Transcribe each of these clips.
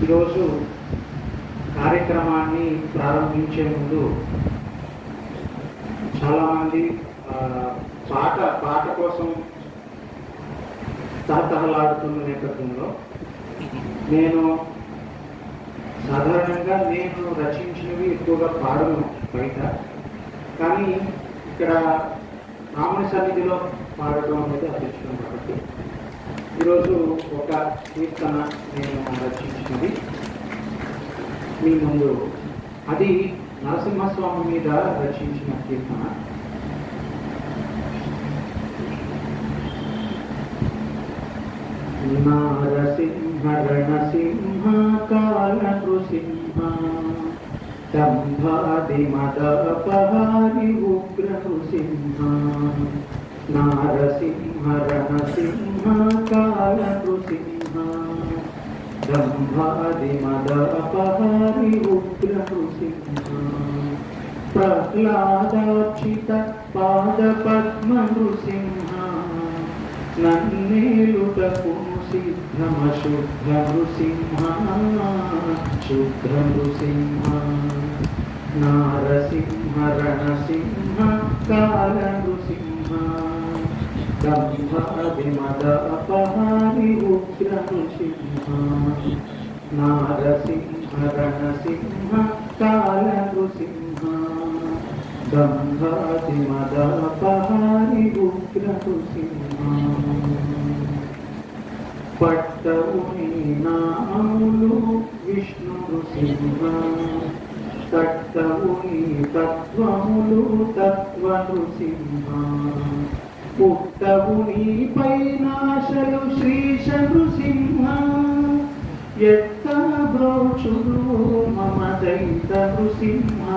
ఈరోజు కార్యక్రమాన్ని ప్రారంభించే ముందు చాలామంది పాట కోసం తహతహలాడుతున్న నేపథ్యంలో నేను సాధారణంగా రచించినవి ఎక్కువగా పాడను బయట, కానీ ఇక్కడ రాముని సన్నిధిలో పాడటం అనేది అదృష్టం. కాబట్టి ఈరోజు ఒక కీర్తన నేను రచించినది మీ ముందు, అది నరసింహస్వామి మీద రచించిన కీర్తన. నారసింహ రణసింహ కాల నృసింహ దంభాది మదపహారి ఉగ్ర నృసింహ. నారసింహ రణసింహ కాల నృసింహ దంభాది మదపహారి ఉగ్ర నృసింహ. ప్రహ్లాదార్చిత పాద పద్మ నృసింహ నన్నేలుటకు సిద్ధమశుద్ధ నృసింహ శుద్ధ నృసింహ. నారసింహ రణసింహ కాల నృసింహ దంభాది మదపహారి ఉగ్ర నృసింహ. నారసింహ రణసింహ కాల నృసింహ దంభాది మదపహారి ఉగ్ర నృసింహ. పట్టవు నీ నామములు విష్ణు నృసింహ, తట్టవు నీ తత్వములు తత్వ నృసింహ. పుట్టవు నీ పైనాశలు శ్రీశ నృసింహ, ఎత్త బ్రోచుడు మమ దైత నృసింహ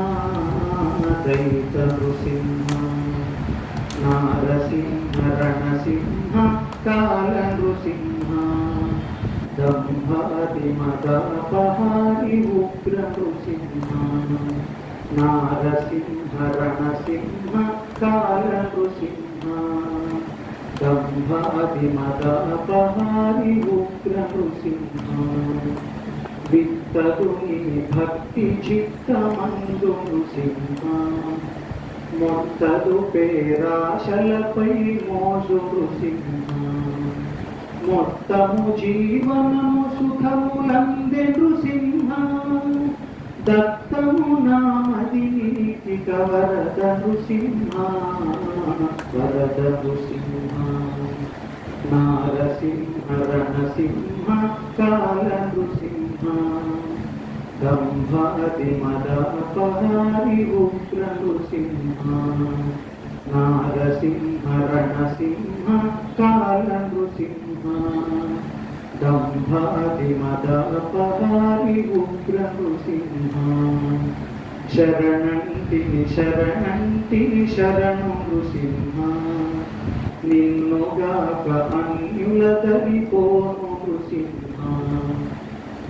దైత నృసింహ. నారసింహ రణసింహ కాల నృసింహ దంభాది మదపహారి ఉగ్ర నృసింహ. నారసింహ రణసింహ కాల నృసింహ దంభాది మదపహారి ఉగ్ర నృసింహ. విత్తదు నీ భక్తి చిత్తమందు నృసింహ, మొత్తదు పేరాశలపై మోజు నృసింహ. మొత్తము జీవనము సుఖములందే నృసింహ, దత్తము నామది నీతిక వరద నృసింహ వరద నృసింహ. నారసింహ రణసింహ కాల నృసింహ దంభాది మదపహారి ఉగ్ర నృసింహ. నారసింహ రణసింహ కాల నృసింహ దంభాది మదపహారి ఉగ్ర నృసింహ. శరణంటిని శరణంటిని శరణు నృసింహ, నిన్నుగాక అన్యులదరిపోను నృసింహ.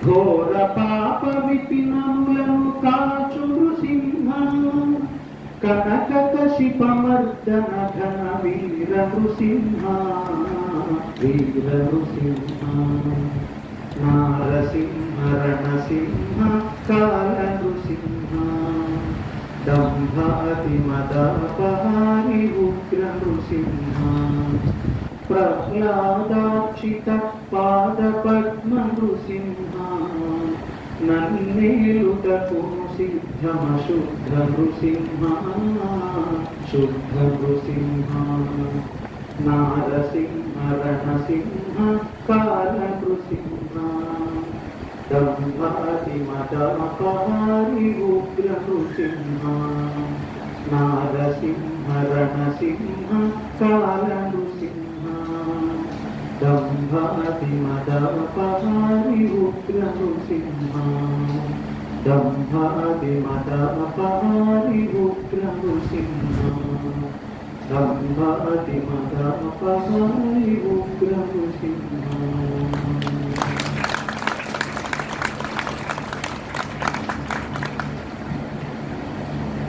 ఘోర పాప విపినములను కాచు నృసింహ, కనక కశిపమర్దన ఘన వీర నృసింహ వీర నృసింహ. నారసింహ రణసింహ కాల నృసింహ దంభాది మదపహారి ఉగ్ర నృసింహ. ప్రహ్లాదార్చిత పాద పద్మ నృసింహ నన్నేలుటకు సిద్ధమశుద్ధ నృసింహ శుద్ధ నృసింహ. నారసింహ రణసింహ కాల నృసింహ దంభాది మదపహారి ఉగ్ర నృసింహ. నారసింహ రణసింహ కాల నృసింహ దంభాది మదపహారి ఉగ్ర నృసింహ. దంభాది మదపహారి ఉగ్ర నృసింహ దంభాది మదపహారి ఉగ్ర నృసింహ.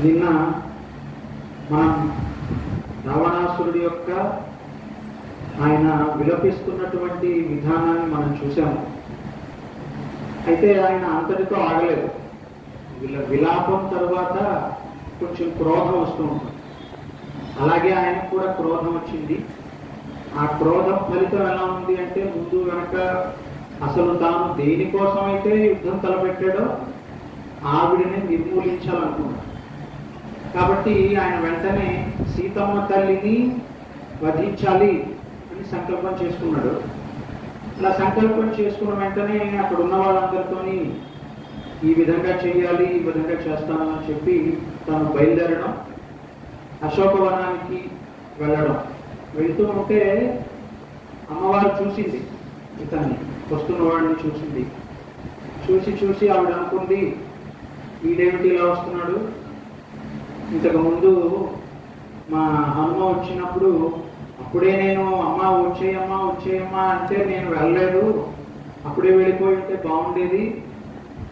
నిన్న మనం రావణాసురుడి యొక్క ఆయన విలపిస్తున్నటువంటి విధానాన్ని మనం చూసాము. అయితే ఆయన అంతటితో ఆగలేదు. వీళ్ళ విలాపం తర్వాత కొంచెం క్రోధం వస్తూ ఉంటుంది. అలాగే ఆయనకు కూడా క్రోధం వచ్చింది. ఆ క్రోధం ఫలితం ఎలా ఉంది అంటే, ముందు వెనక అసలు తాను దేనికోసమైతే యుద్ధం తలపెట్టాడో ఆవిడని నిర్మూలించాలనుకున్నాడు. కాబట్టి ఆయన వెంటనే సీతమ్మ తల్లిని వధించాలి అని సంకల్పం చేసుకున్నాడు. అలా సంకల్పం చేసుకున్న వెంటనే అక్కడ ఉన్న వాళ్ళందరితోని ఈ విధంగా చేయాలి, ఈ విధంగా చేస్తాను అని చెప్పి తాను బయలుదేరడం, అశోకవనానికి వెళ్ళడం. వెళ్తూ ఉంటే అమ్మవారు చూసింది, ఇతన్ని వస్తున్న వాడిని చూసింది. చూసి ఆవిడ అనుకుంది, ఈడేమిటి ఇలా వస్తున్నాడు, ఇంతకు ముందు మా హనుమ వచ్చినప్పుడు అప్పుడే నేను అమ్మ వచ్చేయమ్మా అంటే నేను వెళ్ళలేదు, అప్పుడే వెళ్ళిపోయి ఉంటే బాగుండేది,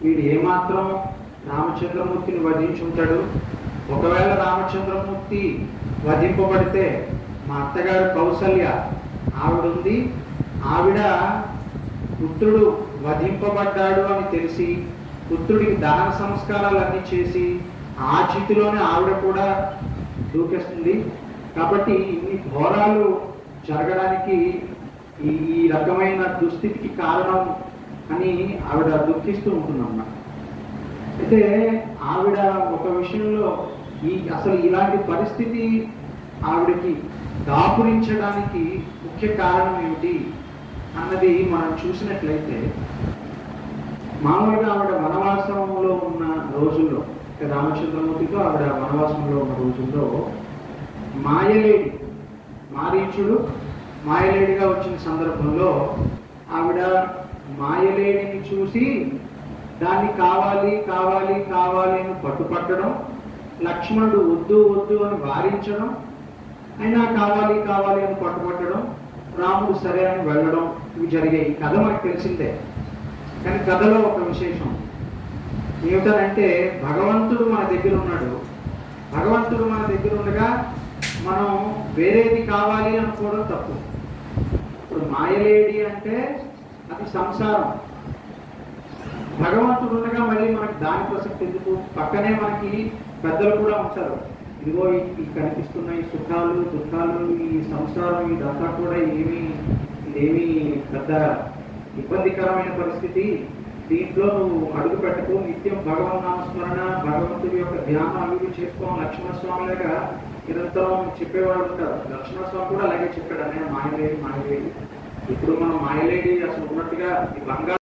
వీడు ఏమాత్రం రామచంద్రమూర్తిని వధించుంటాడు, ఒకవేళ రామచంద్రమూర్తి వధింపబడితే మా అత్తగారు కౌసల్య ఆవిడుంది, ఆవిడ పుత్రుడు వధింపబడ్డాడు అని తెలిసి పుత్రుడికి దహన సంస్కారాలు అన్నీ చేసి ఆ చితిలోనే ఆవిడ కూడా దూకేస్తుంది. కాబట్టి ఇన్ని ఘోరాలు జరగడానికి ఈ రకమైన దుస్థితికి కారణం అని ఆవిడ దుఃఖిస్తూ ఉంటుందన్నమాట. అయితే ఆవిడ ఒక విషయంలో అసలు ఇలాంటి పరిస్థితి ఆవిడకి దాపురించడానికి ముఖ్య కారణం ఏమిటి అన్నది మనం చూసినట్లయితే, మామూలుగా ఆవిడ వనవాసంలో ఉన్న రోజుల్లో, రామచంద్రమూర్తితో ఆవిడ వనవాసంలో ఉన్న రోజుల్లో మాయలేడి, మారీచుడు మాయలేడిగా వచ్చిన సందర్భంలో ఆవిడ మాయలేడిని చూసి దాన్ని కావాలి అని పట్టుపట్టడం, లక్ష్మణుడు వద్దు అని వారించడం, అయినా కావాలి అని పట్టుపట్టడం, రాముడు సరే అని వెళ్ళడం, ఇవి జరిగాయి. ఈ కథ మనకు తెలిసిందే. కానీ కథలో ఒక విశేషం ఏమిటంటే, భగవంతుడు మన దగ్గర ఉన్నాడు. భగవంతుడు మన దగ్గర ఉండగా మనం వేరేది కావాలి అనుకోవడం తప్పు. ఇప్పుడు మాయలేడి అంటే అది సంసారం. భగవంతుడు ఉండగా మళ్ళీ మనకి దాని ప్రసక్తి ఎందుకు? పక్కనే మనకి పెద్దలు కూడా ఉంటారు. ఇదిగో ఈ కనిపిస్తున్న ఈ సుఖాలు దుఃఖాలు, ఈ సంసారం, ఇదంతా కూడా ఇదేమీ పెద్ద ఇబ్బందికరమైన పరిస్థితి, దీంట్లో నువ్వు అడుగు పెట్టుకో, నిత్యం భగవన్ నామస్మరణ, భగవంతుడి యొక్క ధ్యానం అభివృద్ధి చేసుకోవాలి. లక్ష్మణస్వామి లాగా నిరంతరం చెప్పేవాడు ఉంటారు. లక్ష్మణస్వామి కూడా అలాగే చెప్పాడు, అనే మాయలేడి. ఇప్పుడు మనం మాయలేడి అసలు ఉన్నట్టుగా ఈ బంగారు